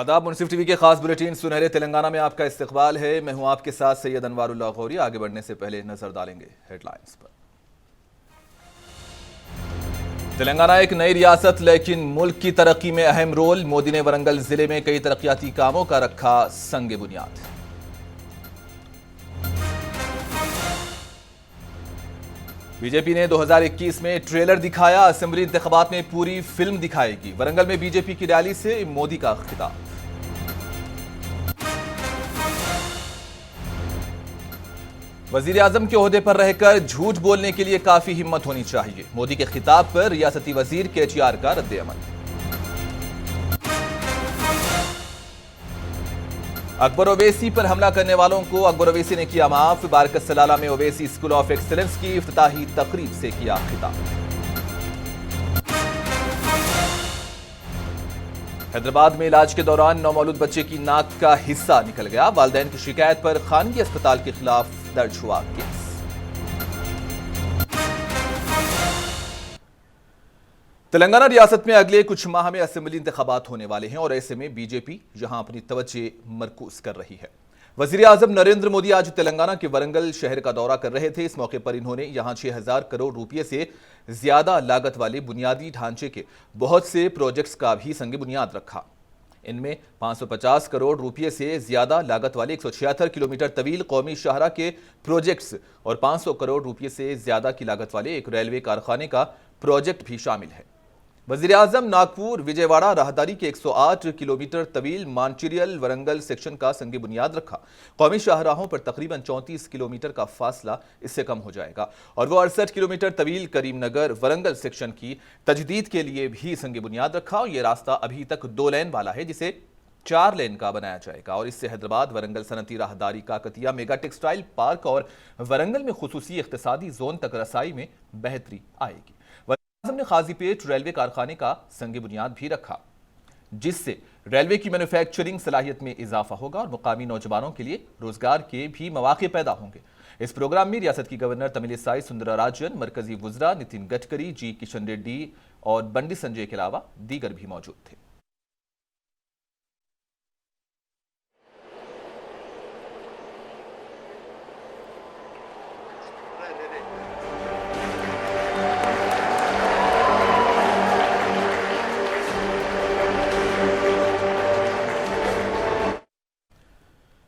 आदाब। मुनसिफ टीवी के खास बुलेटिन सुनहरे तेलंगाना में आपका इस्तकबाल है। मैं हूं आपके साथ सैयद अनवारुल्लाह गौरी। आगे बढ़ने से पहले नजर डालेंगे हेडलाइंस पर। तेलंगाना एक नई रियासत लेकिन मुल्क की तरक्की में अहम रोल। मोदी ने वरंगल जिले में कई तरक्याती कामों का रखा संग बुनियाद। बीजेपी ने 2021 में ट्रेलर दिखाया, असेंबली इंतखाबात में पूरी फिल्म दिखाएगी। वरंगल में बीजेपी की रैली से मोदी का खिताब। वजीर आजम के ओहदे पर रहकर झूठ बोलने के लिए काफी हिम्मत होनी चाहिए। मोदी के खिताब पर रियासती वजीर केटीआर का रद्द-ए-अमल। अकबर ओवैसी पर हमला करने वालों को अकबर ओवैसी ने किया माफ। बारकत सलाला में ओवैसी स्कूल ऑफ एक्सीलेंस की इफ्तिताही तकरीब से किया खिताब। हैदराबाद में इलाज के दौरान नौमौलूद बच्चे की नाक का हिस्सा निकल गया। वालिदैन की शिकायत पर खानगी अस्पताल के खिलाफ दर्ज हुआ केस। तेलंगाना रियासत में अगले कुछ माह में असेंबली इंतखाबात होने वाले हैं और ऐसे में बीजेपी यहां अपनी तवज्जो मरकूज कर रही है। वजीर आजम नरेंद्र मोदी आज तेलंगाना के वरंगल शहर का दौरा कर रहे थे। इस मौके पर इन्होंने यहां 6,000 करोड़ रुपए से ज्यादा लागत वाले बुनियादी ढांचे के बहुत से प्रोजेक्ट्स का भी संग बुनियाद रखा। इनमें 550 करोड़ रुपए से ज्यादा लागत वाले 176 किलोमीटर तवील कौमी शाहरा के प्रोजेक्ट्स और 500 करोड़ रुपए से ज्यादा की लागत वाले एक रेलवे कारखाने का प्रोजेक्ट भी शामिल है। वजीर आजम नागपुर विजयवाड़ा राहदारी के 108 किलोमीटर तवील मानचिरियल वरंगल सेक्शन का संग बुनियाद रखा। कौमी शाहराहों पर तकरीबन 34 किलोमीटर का फासला इससे कम हो जाएगा और वो 68 किलोमीटर तवील करीमनगर वरंगल सेक्शन की तजदीद के लिए भी संग बुनियाद रखा। ये रास्ता अभी तक 2 लेन वाला है जिसे 4 लेन का बनाया जाएगा और इससे हैदराबाद वरंगल सनती राहदारी काकतिया मेगा टेक्सटाइल पार्क और वरंगल में खुसूसी इख्तिसादी जोन तक रसाई में बेहतरी आएगी। आजम ने खाजीपेट रेलवे कारखाने का संग बुनियाद भी रखा जिससे रेलवे की मैन्युफैक्चरिंग सलाहियत में इजाफा होगा और मुकामी नौजवानों के लिए रोजगार के भी मौके पैदा होंगे। इस प्रोग्राम में रियासत की गवर्नर तमिलिसाई सुंदरराजन, मरकजी वुज़रा नितिन गडकरी, जी किशन रेड्डी और बंडी संजय के अलावा दीगर भी मौजूद थे।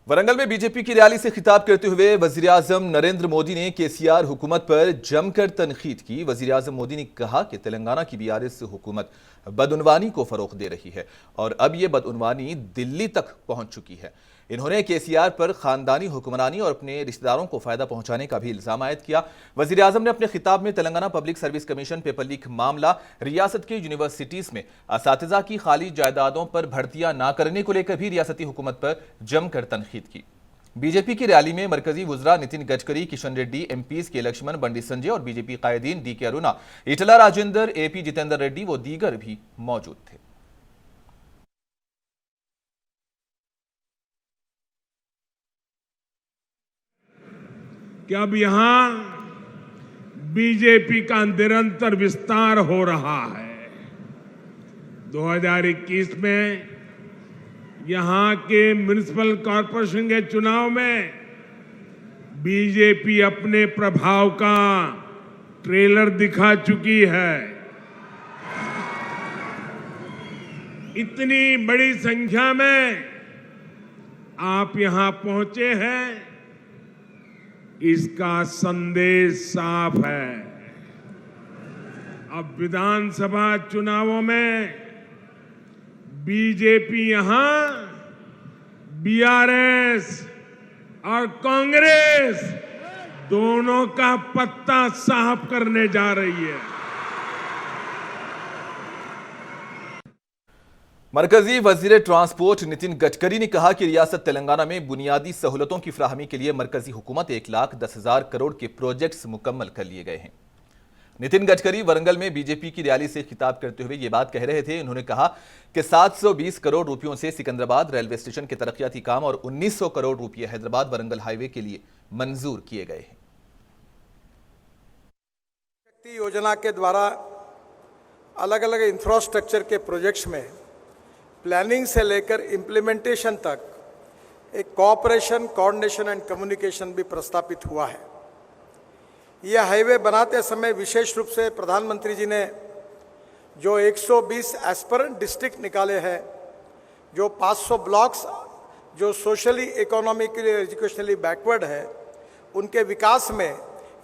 वरंगल में बीजेपी की रैली से खिताब करते हुए वजीर आजम नरेंद्र मोदी ने केसीआर हुकूमत पर जमकर तनकीद की। वजीर आजम मोदी ने कहा कि तेलंगाना की बीआरएस हुकूमत बदउनवानी को फरोग दे रही है और अब यह बदउनवानी दिल्ली तक पहुंच चुकी है। इन्होंने केसीआर पर खानदानी हुक्मरानी और अपने रिश्तेदारों को फायदा पहुंचाने का भी इल्जाम आयद किया। वजीर आजम ने अपने खिताब में Telangana public service commission paper leak मामला, रियासत के यूनिवर्सिटीज में असातिज़ा की खाली जायदादों पर भर्तियां ना करने को लेकर भी रियासती हुकूमत पर जमकर तनकीद की। बीजेपी की रैली में मरकजी वुज़रा नितिन गडकरी, किशन रेड्डी, एमपीज के लक्ष्मण, बंडी संजय और बीजेपी कायदीन डीके अरुणा, इटला राजेंद्र, एपी जितेंद्र रेड्डी व दीगर भी मौजूद थे। कि अब यहां बीजेपी का निरंतर विस्तार हो रहा है। 2021 में यहां के म्युनिसिपल कॉरपोरेशन के चुनाव में बीजेपी अपने प्रभाव का ट्रेलर दिखा चुकी है। इतनी बड़ी संख्या में आप यहां पहुंचे हैं, इसका संदेश साफ है। अब विधानसभा चुनावों में बीजेपी यहां बीआरएस और कांग्रेस दोनों का पत्ता साफ करने जा रही है। मरकजी वजीर ट्रांसपोर्ट नितिन गडकरी ने कहा कि रियासत तेलंगाना में बुनियादी सहूलतों की फ्राहमी के लिए मरकजी हुकूमत 1,10,000 करोड़ के प्रोजेक्ट्स मुकम्मल कर लिए गए हैं। नितिन गडकरी वरंगल में बीजेपी की रैली से खिताब करते हुए ये बात कह रहे थे। उन्होंने कहा कि 720 करोड़ रुपयों से सिकंदराबाद रेलवे स्टेशन के तरक्याती काम और 1900 करोड़ रुपये हैदराबाद वरंगल हाईवे के लिए मंजूर किए गए हैं। योजना के द्वारा अलग अलग इंफ्रास्ट्रक्चर के प्रोजेक्ट्स में प्लानिंग से लेकर इम्प्लीमेंटेशन तक एक कोऑपरेशन, कोऑर्डिनेशन एंड कम्युनिकेशन भी प्रस्तापित हुआ है। यह हाईवे बनाते समय विशेष रूप से प्रधानमंत्री जी ने जो 120 एस्पिरेंट डिस्ट्रिक्ट निकाले हैं, जो 500 ब्लॉक्स जो सोशली, इकोनॉमिकली, एजुकेशनली बैकवर्ड है, उनके विकास में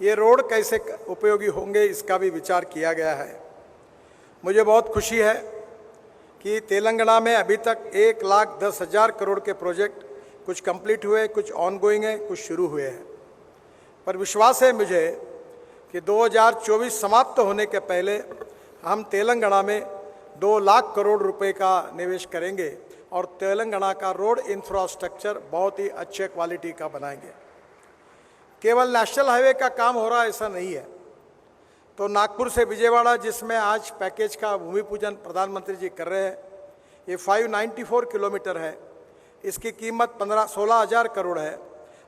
ये रोड कैसे उपयोगी होंगे इसका भी विचार किया गया है। मुझे बहुत खुशी है कि तेलंगाना में अभी तक 1,10,000 करोड़ के प्रोजेक्ट कुछ कंप्लीट हुए, कुछ ऑनगोइंग है, कुछ शुरू हुए हैं। पर विश्वास है मुझे कि 2024 समाप्त होने के पहले हम तेलंगाना में 2 लाख करोड़ रुपए का निवेश करेंगे और तेलंगाना का रोड इंफ्रास्ट्रक्चर बहुत ही अच्छे क्वालिटी का बनाएंगे। केवल नेशनल हाईवे का काम हो रहा है ऐसा नहीं है। तो नागपुर से विजयवाड़ा, जिसमें आज पैकेज का भूमि पूजन प्रधानमंत्री जी कर रहे हैं, ये 594 किलोमीटर है। इसकी कीमत 16,000 करोड़ है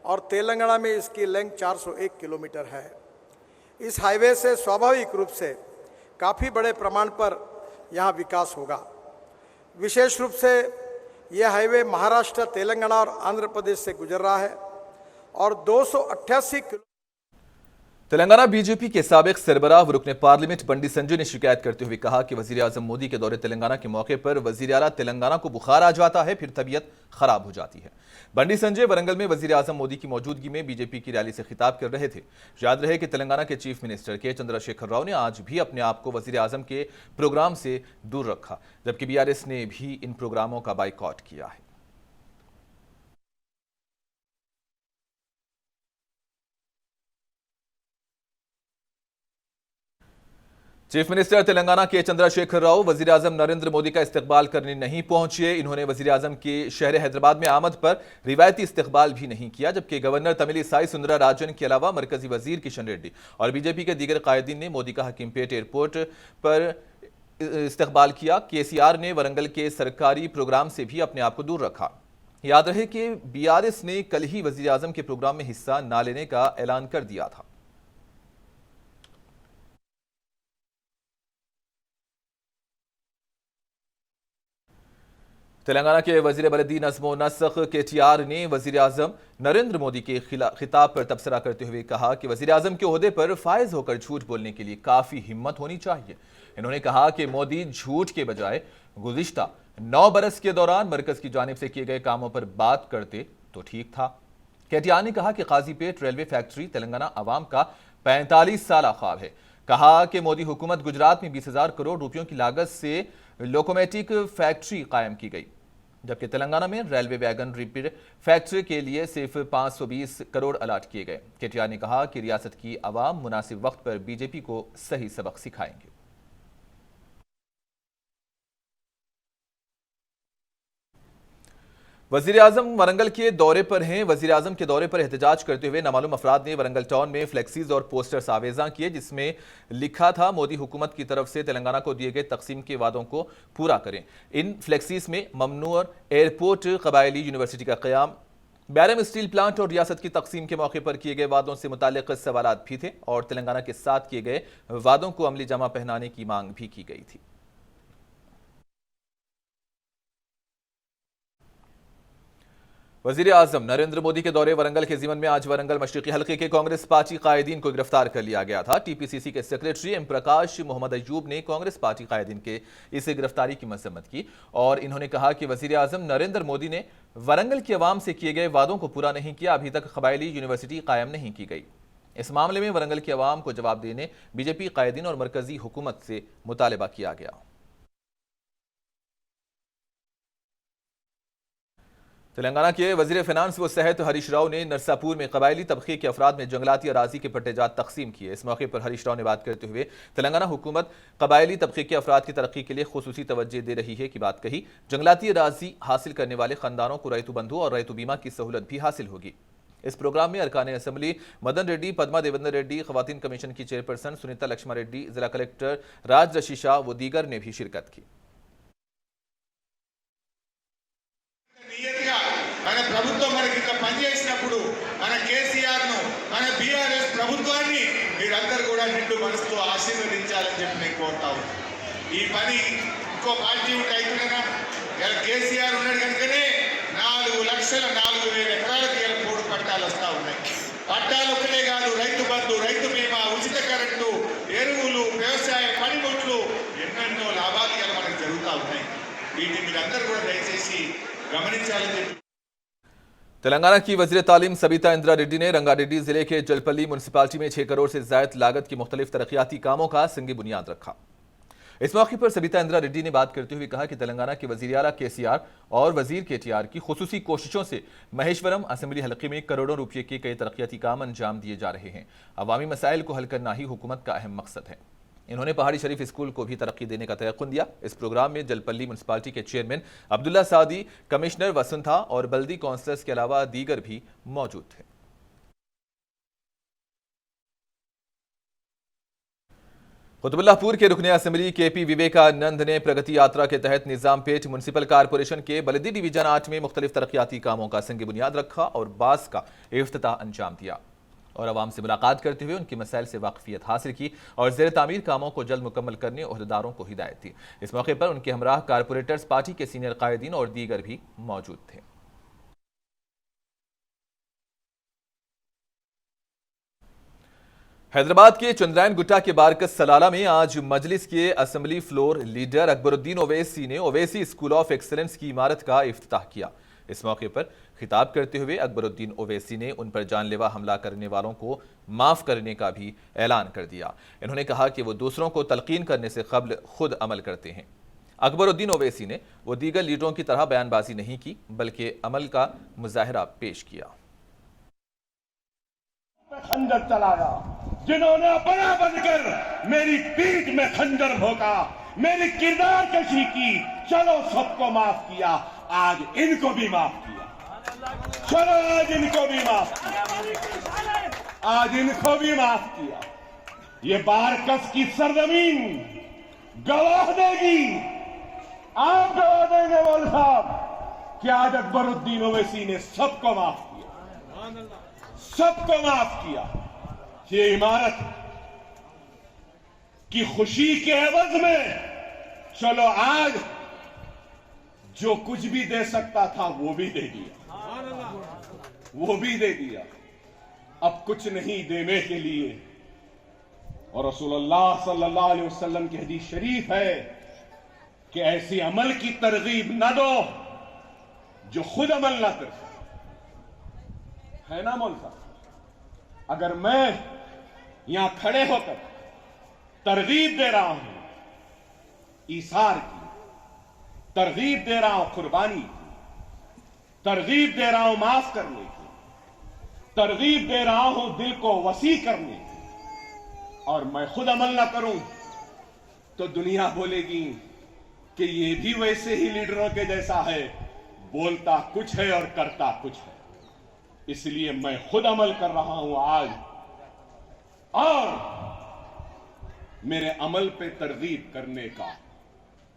और तेलंगाना में इसकी लेंथ 401 किलोमीटर है। इस हाईवे से स्वाभाविक रूप से काफ़ी बड़े प्रमाण पर यहाँ विकास होगा। विशेष रूप से यह हाईवे महाराष्ट्र, तेलंगाना और आंध्र प्रदेश से गुजर रहा है और 288 किलोमीटर। तेलंगाना बीजेपी के साबिक सरबराह व रुकने पार्लियामेंट बंडी संजय ने शिकायत करते हुए कहा कि वजीर आजम मोदी के दौरे तेलंगाना के मौके पर वजीर आला तेलंगाना को बुखार आ जाता है, फिर तबीयत खराब हो जाती है। बंडी संजय वरंगल में वजीर आजम मोदी की मौजूदगी में बीजेपी की रैली से खिताब कर रहे थे। याद रहे कि तेलंगाना के चीफ मिनिस्टर के चंद्रशेखर राव ने आज भी अपने आप को वजीर आजम के प्रोग्राम से दूर रखा, जबकि बीआरएस ने भी इन प्रोग्रामों का बाइकआउट किया है। चीफ मिनिस्टर तेलंगाना के चंद्रशेखर राव वजीर आजम नरेंद्र मोदी का इस्तकबाल करने नहीं पहुंचे। इन्होंने वजीर आजम के शहर हैदराबाद में आमद पर रिवायती इस्तकबाल भी नहीं किया, जबकि गवर्नर तमिलिसाई सुंदरराजन के अलावा मरकजी वजीर किशन रेड्डी और बीजेपी के दीगर कायदीन ने मोदी का हकीमपेट एयरपोर्ट पर इस्तकबाल किया। केसीआर ने वरंगल के सरकारी प्रोग्राम से भी अपने आप को दूर रखा। याद रहे कि बीआरएस ने कल ही वजीर आजम के प्रोग्राम में हिस्सा न लेने का ऐलान कर दिया था। तेलंगाना के वजीर बलदी नज़्म नस्ख केटीआर ने वजीर आजम नरेंद्र मोदी के खिताब पर तबसरा करते हुए कहा कि वजीर आजम के ओहदे पर फायज होकर झूठ बोलने के लिए काफी हिम्मत होनी चाहिए। इन्होंने कहा कि मोदी झूठ के बजाय गुज़िश्ता 9 बरस के दौरान मरकज की जानिब से किए गए कामों पर बात करते तो ठीक था। केटीआर ने कहा कि काजीपेट रेलवे फैक्ट्री तेलंगाना अवाम का 45 साल ख्वाब है। कहा कि मोदी हुकूमत गुजरात में 20,000 करोड़ रुपयों की लागत से लोकोमेटिक फैक्ट्री कायम की गई, जबकि तेलंगाना में रेलवे वैगन रिपेयर फैक्ट्री के लिए सिर्फ 520 करोड़ अलाट किए गए। केटीआर ने कहा कि रियासत की आवाम मुनासिब वक्त पर बीजेपी को सही सबक सिखाएंगे। वजीर आजम वरंगल के दौरे पर हैं। वजीर आजम के दौरे पर एहतजाज करते हुए नामालूम अफराद ने वरंगल टाउन में फ्लेक्सीज और पोस्टर्स आवेजा किए, जिसमें लिखा था मोदी हुकूमत की तरफ से तेलंगाना को दिए गए तकसीम के वादों को पूरा करें। इन फ्लेक्सीज में ममनूर एयरपोर्ट, कबायली यूनिवर्सिटी का क़याम, बैरम स्टील प्लांट और रियासत की तकसीम के मौके पर किए गए वादों से मुताल्लिक सवालात भी थे और तेलंगाना के साथ किए गए वादों को अमली जमा पहनाने की मांग भी की गई थी। वजीर आजम नरेंद्र मोदी के दौरे वरंगल के ज़िमन में आज वरंगल मशरिकी हल्के के कांग्रेस पार्टी कायदीन को गिरफ्तार कर लिया गया था। टीपीसीसी के सेक्रेटरी एम प्रकाश मोहम्मद अयूब ने कांग्रेस पार्टी कायदीन के इस गिरफ्तारी की मजम्मत की और इन्होंने कहा कि वजीर आजम नरेंद्र मोदी ने वरंगल की अवाम से किए गए वादों को पूरा नहीं किया। अभी तक कबायली यूनिवर्सिटी कायम नहीं की गई। इस मामले में वरंगल की अवाम को जवाब देने बीजेपी कायदीन और मरकजी हुकूमत से मुतालबा किया गया। तेलंगाना के वजीर फिनांस व सेहत हरीश राव ने नरसापुर में कबायली तबके के अफराद में जंगलाती अराजी के पट्टेजात तकसीम किए। इस मौके पर हरीश राव ने बात करते हुए तेलंगाना हुकूमत कबायली तबके के अफराद की तरक्की के लिए खुसूसी तवज्जो दे रही है की बात कही। जंगलाती अराजी हासिल करने वाले खानदानों को रैतु बंधु और रैतु बीमा की सहूलत भी हासिल होगी। इस प्रोग्राम में अरकान असम्बली मदन रेड्डी, पद्मा देवेंद्र रेड्डी, खवातीन कमीशन की चेयरपर्सन सुनीता लक्ष्मा रेड्डी, जिला कलेक्टर राज रशीशा व दीगर ने भी शिरकत की। మన ప్రభుత్వం మనకి ఇంత పనిచేసినప్పుడు మన కేసీఆర్ ను మన బీఆర్ఎస్ ప్రభుత్వాన్ని మీరందరూ కూడా నిండు మనసుతో ఆశీర్వదించాలని చెప్పి నేను కోరుతా ఉన్నాను। ఈ పని ఇంకో పార్టీ ఉంటే అవుతుందనా? ఇలా కేసీఆర్ ఉన్నాడు కనుకనే 4,04,000 ఎకరాలకు ఇలా 3 పట్టాలు వస్తూ ఉన్నాయి. పట్టాలు ఒకటే కాదు, రైతు బంధు, రైతు బీమా, ఉచిత కరెంటు, ఎరువులు, వ్యవసాయ పనిముట్లు, ఎన్నెన్నో లాభాలు ఇలా మనకు జరుగుతూ ఉన్నాయి. వీటిని మీరందరూ కూడా దయచేసి గమనించాలని చెప్పి तेलंगाना की वजीर तालीम सबिता इंदिरा रेड्डी ने रंगारेड्डी जिले के जलपल्ली म्यूनसिपालिटी में 6 करोड़ से ज्यादा लागत की मुख्तलिफ तरक्याती कामों का संगी बुनियाद रखा। इस मौके पर सबिता इंदिरा रेड्डी ने बात करते हुए कहा कि तेलंगाना के वजीर आला केसीआर और वजीर केटीआर की खुसूसी कोशिशों से महेश्वरम असेंबली हलके में करोड़ों रुपये के कई तरक्याती काम अंजाम दिए जा रहे हैं। अवामी मसाइल को हल करना ही हुकूमत का अहम मकसद है। इन्होंने पहाड़ी शरीफ स्कूल को भी तरक्की देने का तयक्कुन दिया। इस प्रोग्राम में जलपल्ली म्यूनसिपालिटी के चेयरमैन अब्दुल्ला सादी, कमिश्नर वसुंथा और बल्दी काउंसलर्स के अलावा दीगर भी मौजूद थे। कुतुबुल्लाहपुर के रुकने असेंबली केपी विवेकानंद ने प्रगति यात्रा के तहत निजामपेट म्यूनसिपल कारपोरेशन के बलदी डिवीजन 8 में मुख्तलिफ तरक्याती कामों का संग बुनियाद रखा और बास का इफ्तिताह अंजाम दिया और आवाम से मुलाकात करते हुए उनकी मसाइल से वाकफियत हासिल की और ज़ेर तामीर कामों को जल्द मुकम्मल करने ओहदेदारों को हिदायत दी। इस मौके पर उनके हमराह कारपोरेटर्स, पार्टी के सीनियर कायदीन और दीगर भी मौजूद थे। हैदराबाद के चंद्रायन गुट्टा के बारकस सलाला में आज मजलिस के assembly floor leader Akbaruddin Owaisi ने ओवैसी स्कूल ऑफ एक्सीलेंस की इमारत का इफ्तिताह किया। इस मौके पर खिताब करते हुए अकबरुद्दीन ओवैसी ने उन पर जानलेवा हमला करने वालों को माफ करने का भी ऐलान कर दिया। इन्होंने कहा कि वो दूसरों को तलकीन करने से कब्ल खुद अमल करते हैं। अकबरुद्दीन ओवैसी ने वो दीगर लीडरों की तरह बयानबाजी नहीं की बल्कि अमल का मुजाहरा पेश किया। खंजर चलाया, जिन्होंने अपना बनकर मेरी पीठ में खंजर भोंका, मेरी किरदार कशी की, चलो सबको माफ किया, आज इनको भी माफ किया। चलो आज इनको भी माफ किया, आज इनको भी माफ किया। ये बारकस की सरजमीन गवाह देगी, आप गवाह देंगे मौलवी साहब कि आज अकबरुद्दीन ओवैसी ने सबको माफ किया, सबको माफ किया। ये इमारत की खुशी के एवज में चलो आज जो कुछ भी दे सकता था वो भी दे दिया, वो भी दे दिया। अब कुछ नहीं देने के लिए। और रसूलुल्लाह सल्लल्लाहु अलैहि वसल्लम की हदीस शरीफ है कि ऐसी अमल की तरगीब न दो जो खुद अमल ना कर सके। है ना मौलवी साहब? अगर मैं यहां खड़े होकर तरगीब दे रहा हूं ईसार की, तरगीब दे रहा हूं कुर्बानी की, तरगीब दे रहा हूं माफ करने की, तरगीब दे रहा हूं दिल को वसी करने की, और मैं खुद अमल ना करूं तो दुनिया बोलेगी कि ये भी वैसे ही लीडरों के जैसा है, बोलता कुछ है और करता कुछ है। इसलिए मैं खुद अमल कर रहा हूं आज, और मेरे अमल पे तरगीब करने का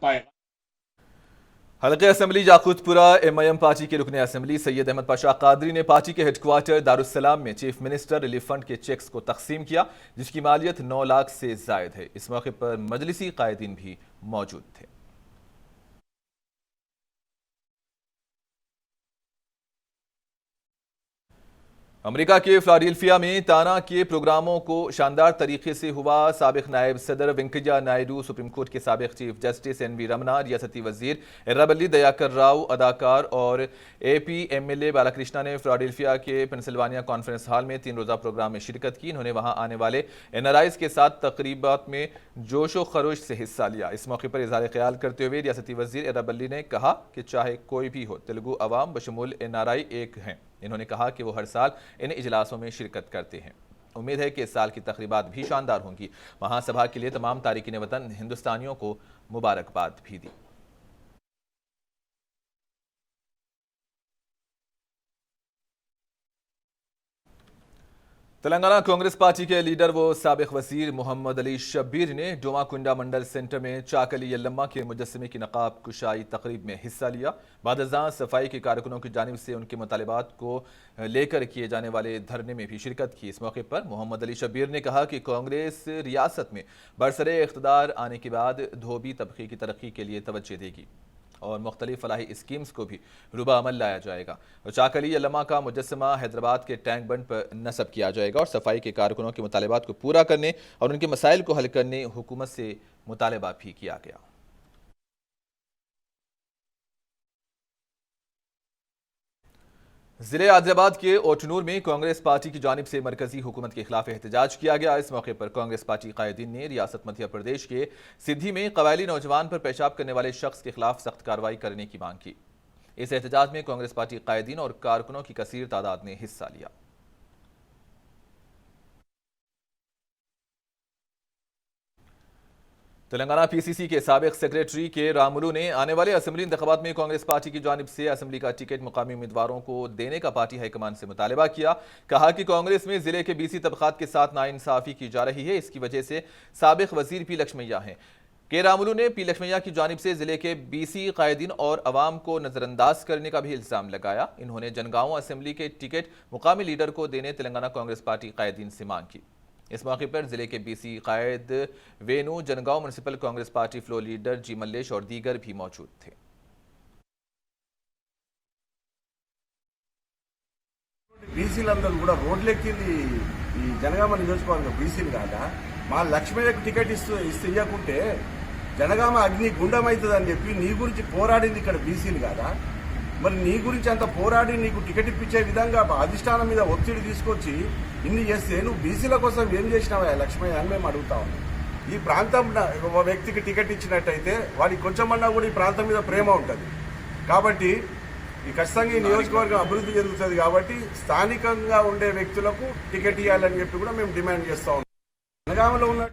पैगाम। हल्के असेंबली याकूतपुरा एमआईएम पार्टी के रुकने असेंबली सैयद अहमद पाशा कादरी ने पार्टी के हेडक्वार्टर दारुस्सलाम में चीफ मिनिस्टर रिलीफ फंड के चेक्स को तकसीम किया, जिसकी मालियत 9 लाख से जायद है। इस मौके पर मजलिसी कायदीन भी मौजूद थे। अमेरिका के फिलाडेल्फिया में ताना के प्रोग्रामों को शानदार तरीके से हुआ। साबिक नायब सदर वेंकैया नायडू, सुप्रीम कोर्ट के साबिक चीफ जस्टिस एनवी रमना, रियासती वजीर एर्राबल्ली दयाकर राव, अदाकार और एपी एमएलए बालाकृष्णा ने फिलाडेल्फिया के पेंसिल्वानिया कॉन्फ्रेंस हॉल में 3 रोजा प्रोग्राम में शिरकत की। इन्होंने वहां आने वाले एनआरआईज के साथ तकरीबात में जोशो खरोश से हिस्सा लिया। इस मौके पर इजहार ख्याल करते हुए रियासती वजीर एर्राबल्ली ने कहा कि चाहे कोई भी हो, तेलुगु अवाम बशमूल एनआरआई एक हैं। इन्होंने कहा कि वो हर साल इन इजलासों में शिरकत करते हैं। उम्मीद है कि इस साल की तकरीबात भी शानदार होंगी। महासभा के लिए तमाम तारिकीन वतन हिंदुस्तानियों को मुबारकबाद भी दी। तेलंगाना कांग्रेस पार्टी के लीडर व साबिक वजीर मोहम्मद अली शब्बीर ने डोमाकुंडा मंडल सेंटर में चाकली यल्लम्मा के मुजस्समे की नकाब कुशाई तकरीब में हिस्सा लिया। बाद-ए-ज़ां सफाई के कारकुनों की जानिब से उनके मुतालिबात को लेकर किए जाने वाले धरने में भी शिरकत की। इस मौके पर मोहम्मद अली शब्बीर ने कहा कि कांग्रेस रियासत में बरसरे इख्तिदार आने के बाद धोबी तबके की तरक्की के लिए तवज्जो देगी। और मुख्तलिफ फलाही स्कीम्स को भी रुबा अमल लाया जाएगा। और चाकली अल्लमा का मुजस्समा हैदराबाद के टैंक बंड पर नस्ब किया जाएगा और सफाई के कारकुनों के मुतालबात को पूरा करने और उनके मसाइल को हल करने हुकूमत से मुतालबा भी किया गया। जिले आदिलाबाद के ओटनूर में कांग्रेस पार्टी की जानिब से मरकजी हुकूमत के खिलाफ एहतजाज किया गया। इस मौके पर कांग्रेस पार्टी कायदीन ने रियासत मध्य प्रदेश के सिद्धि में कबायली नौजवान पर पेशाब करने वाले शख्स के खिलाफ सख्त कार्रवाई करने की मांग की। इस एहतजाज में कांग्रेस पार्टी कायदीन और कारकुनों की कसीर तादाद ने हिस्सा लिया। तेलंगाना पीसीसी के साबिक सेक्रेटरी के रामुलू ने आने वाले असेंबली इंतखाबात में कांग्रेस पार्टी की जानिब से असेंबली का टिकट मुकामी उम्मीदवारों को देने का पार्टी हाईकमान से मुतालबा किया। कहा कि कांग्रेस में जिले के बीसी तबकात के साथ नाइंसाफी की जा रही है, इसकी वजह से साबिक वजीर पी लक्ष्मैया हैं। के रामुलू ने पी लक्ष्मैया की जानिब से जिले के बीसी कायदीन और अवाम को नजरअंदाज करने का भी इल्जाम लगाया। इन्होंने जनगांव असेंबली के टिकट मुकामी लीडर को देने तेलंगाना कांग्रेस पार्टी कायदीन से मांग की। इस मौके पर जिले के बीसी कायद Venu, Jangaon municipal Congress party floor leader G Mallesh और दीगर भी मौजूद थे। బీసీలందరూ కూడా రోడ్లెక్కింది ఈ జనగామ నియోజకవర్గం బీసీలు కాక మా లక్ష్మయ్యకు టికెట్ ఇయ్యకుంటే జనగామ అగ్ని గుండమైతుందని చెప్పి నీ గురించి పోరాడింది ఇక్కడ బీసీలు కాదా? మరి నీ గురించి అంత పోరాడి నీకు టికెట్ ఇప్పించే విధంగా అధిష్టానం మీద ఒత్తిడి తీసుకొచ్చి ఇన్ని చేస్తే నువ్వు బీసీల కోసం ఏం చేసినావా లక్ష్మయ్య అని మేము అడుగుతా ఉన్నాం. ఈ ప్రాంతం వ్యక్తికి టికెట్ ఇచ్చినట్టయితే వాడికి కొంచెమన్నా కూడా ఈ ప్రాంతం మీద ప్రేమ ఉంటుంది. కాబట్టి ఈ ఖచ్చితంగా ఈ నియోజకవర్గం అభివృద్ధి చెందుతుంది. కాబట్టి స్థానికంగా ఉండే వ్యక్తులకు టికెట్ ఇవ్వాలని చెప్పి కూడా మేము డిమాండ్ చేస్తా ఉన్నాం. జనగామలో ఉన్న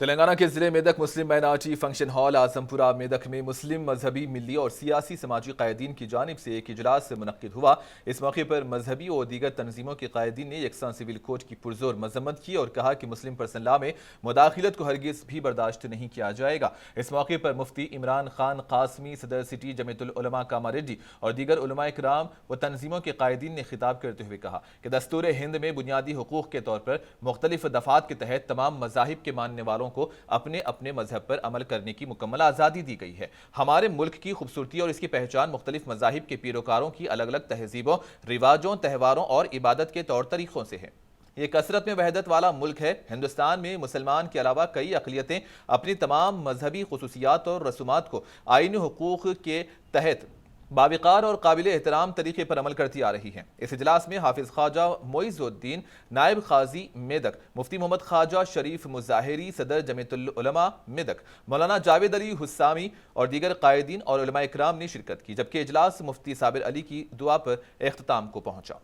तेलंगाना के जिले मेदक मुस्लिम minority function hall Azampura Medak में मुस्लिम मजहबी मिली और सियासी समाजी कायदीन की जानिब से एक इजलास मुनक्किद हुआ। इस मौके पर मजहबी और दीगर तंजीमों के कायदीन ने यकसा सिविल कोड की पुरजोर मजम्मत की और कहा कि मुस्लिम पर्सनल लॉ में मुदाखिलत को हरगिज भी बर्दाश्त नहीं किया जाएगा। इस मौके पर मुफ्ती इमरान खान कासमी, सदर सिटी जमीयतुल उलमा कामारेड्डी और दीगर उलमा इकराम व तंजीमों के कायदीन ने खिताब करते हुए कहा कि दस्तूर हिंद में बुनियादी हुकूक के तौर पर मुख्तलिफ दफात के तहत तमाम मजाहिब के मानने वालों को अपने अपने मजहब पर अमल करने की मुकम्मल आज़ादी दी गई है। हमारे मुल्क की खूबसूरती और इसकी पहचान मुख्तलिफ मजाहिब के पैरोकारों की अलग अलग तहजीबों, रिवाजों, त्यौहारों और इबादत के तौर तरीक़ों से है। ये कसरत में वहदत वाला मुल्क है। हिंदुस्तान में मुसलमान के अलावा कई अक़लियतें अपनी तमाम मजहबी खुसूसियात और रसूमात को आईनी हुकूक के तहत बाविकार और काबिल एहतराम तरीके पर अमल करती आ रही हैं। इस इजलास में हाफिज ख्वाजा मोइजुद्दीन, नायब काजी मेदक, मुफ्ती मोहम्मद ख्वाजा शरीफ मुजाहिरी, सदर जमीयतुल उलमा मेदक, मौलाना जावेद अली हुस्सामी और दीगर कायदीन और उलमा इकराम ने शिरकत की। जबकि इजलास मुफ्ती साबिर अली की दुआ पर इख्तिताम को पहुंचा।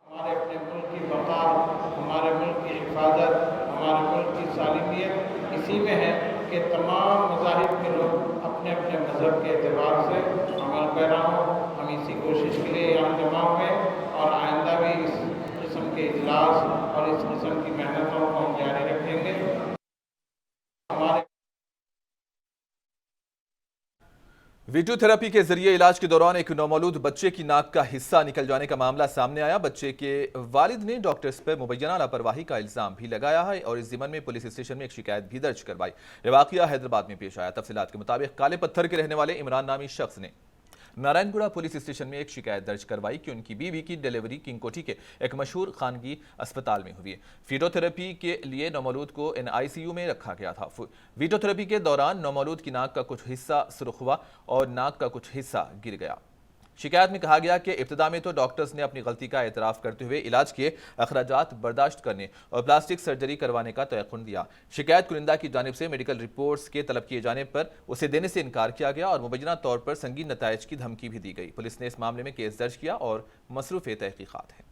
हमारे अपने मुल्क की बका, हमारे मुल्क की हिफाजत, हमारे मुल्क की सालिमियत इसी में है कि तमाम मज़ाहिब के लोग अपने अपने मज़हब के एतबार से अमल पैरा हों। हम इसी कोशिश के लिए यहाँ जमा हुए और आइंदा भी इस किस्म के इजलास और इस किस्म की मेहनतों को हम जारी रखेंगे। हमारे वीडियो थेरेपी के जरिए इलाज के दौरान एक नौमौलूद बच्चे की नाक का हिस्सा निकल जाने का मामला सामने आया। बच्चे के वालिद ने डॉक्टर्स पर मुबैना लापरवाही का इल्जाम भी लगाया है और इस जिम्मन में पुलिस स्टेशन में एक शिकायत भी दर्ज करवाई। यह वाकया हैदराबाद में पेश आया। तफसीलात के मुताबिक काले पत्थर के रहने वाले इमरान नामी शख्स ने नारायणगुड़ा पुलिस स्टेशन में एक शिकायत दर्ज करवाई कि उनकी बीवी की डिलीवरी किंगकोठी के एक मशहूर खानगी अस्पताल में हुई है। फिजियोथेरेपी के लिए नौमौलूद को NICU में रखा गया था। फिजियोथेरेपी के दौरान नौमौलूद की नाक का कुछ हिस्सा सुर्ख हुआ और नाक का कुछ हिस्सा गिर गया। शिकायत में कहा गया कि इब्तिदा में तो डॉक्टर्स ने अपनी गलती का एतराफ़ करते हुए इलाज के अखराजात बर्दाश्त करने और प्लास्टिक सर्जरी करवाने का तयक़ुन दिया। शिकायत कुनिंदा की जानिब से मेडिकल रिपोर्ट्स के तलब किए जाने पर उसे देने से इनकार किया गया और मुबैना तौर पर संगीन नताइज की धमकी भी दी गई। पुलिस ने इस मामले में केस दर्ज किया और मसरूफ़ तहक़ीक़ात है।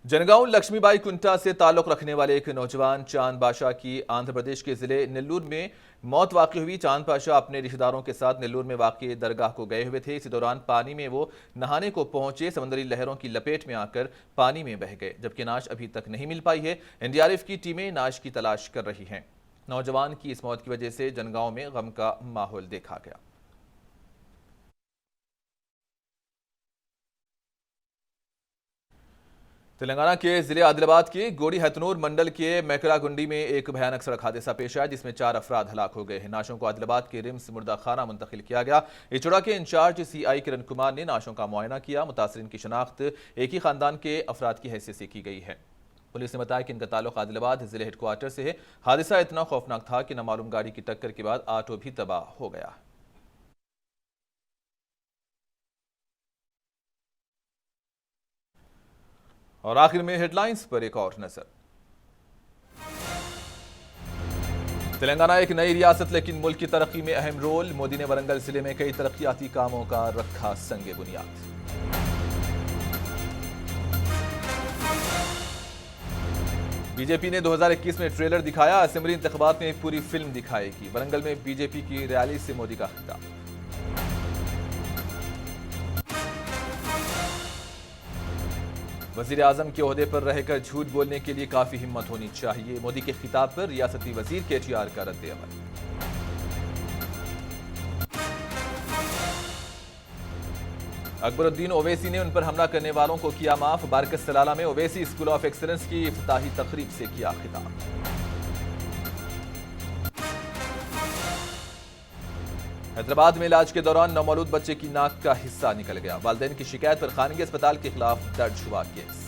जनगांव लक्ष्मीबाई कुंटा से ताल्लुक रखने वाले एक नौजवान चांद बादशाह की आंध्र प्रदेश के जिले नेल्लूर में मौत वाक़ई हुई। चांद बादशाह अपने रिश्तेदारों के साथ नेल्लूर में वाक़ई दरगाह को गए हुए थे। इसी दौरान पानी में वो नहाने को पहुंचे, समंदरी लहरों की लपेट में आकर पानी में बह गए, जबकि नाश अभी तक नहीं मिल पाई है। NDRF की टीमें नाश की तलाश कर रही हैं। नौजवान की इस मौत की वजह से जनगांव में गम का माहौल देखा गया। तेलंगाना के जिले आदिलाबाद के गोड़ी हथनूर मंडल के मैकरागुंडी में एक भयानक सड़क हादसा पेश आया जिसमें 4 अफराद हलाक हो गए हैं। नाशों को आदिलाबाद के रिम्स मुर्दा खाना मुंतकिल किया गया। इचोड़ा के इंचार्ज CI किरण कुमार ने नाशों का मुआयना किया। मुतासरीन की शनाख्त एक ही खानदान के अफराद की हैसियत से की गई है। पुलिस ने बताया कि इनका ताल्लुक आदिलाबाद जिले हेडक्वार्टर से है। हादसा इतना खौफनाक था कि नामालूम गाड़ी की टक्कर के बाद ऑटो भी तबाह हो गया। और आखिर में हेडलाइंस पर एक और नजर। तेलंगाना एक नई रियासत लेकिन मुल्क की तरक्की में अहम रोल। मोदी ने वरंगल जिले में कई तरक्याती कामों का रखा संगे बुनियाद। बीजेपी ने 2021 में ट्रेलर दिखाया। असेंबली इंतखाबात में एक पूरी फिल्म दिखाएगी। वरंगल में बीजेपी की रैली से मोदी का खिताब। वजीर आजम के ओहदे पर रहकर झूठ बोलने के लिए काफी हिम्मत होनी चाहिए। मोदी के खिताब पर रियासती वजीर KTR का रद्द-ए-अमल। अकबरुद्दीन ओवैसी ने उन पर हमला करने वालों को किया माफ। बारकस सलाला में ओवैसी स्कूल ऑफ एक्सीलेंस की इफ्तिताही तकरीब से किया खिताब। हैदराबाद में इलाज के दौरान नौमौलूद बच्चे की नाक का हिस्सा निकल गया। वालिदैन की शिकायत पर खानगी अस्पताल के खिलाफ दर्ज हुआ केस।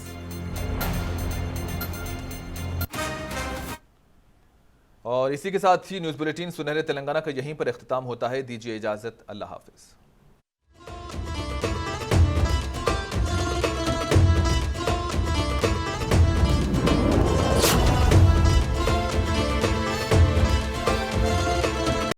और इसी के साथ ही न्यूज बुलेटिन सुनहरे तेलंगाना का यहीं पर इख्तिताम होता है। दीजिए इजाजत। अल्लाह हाफिज।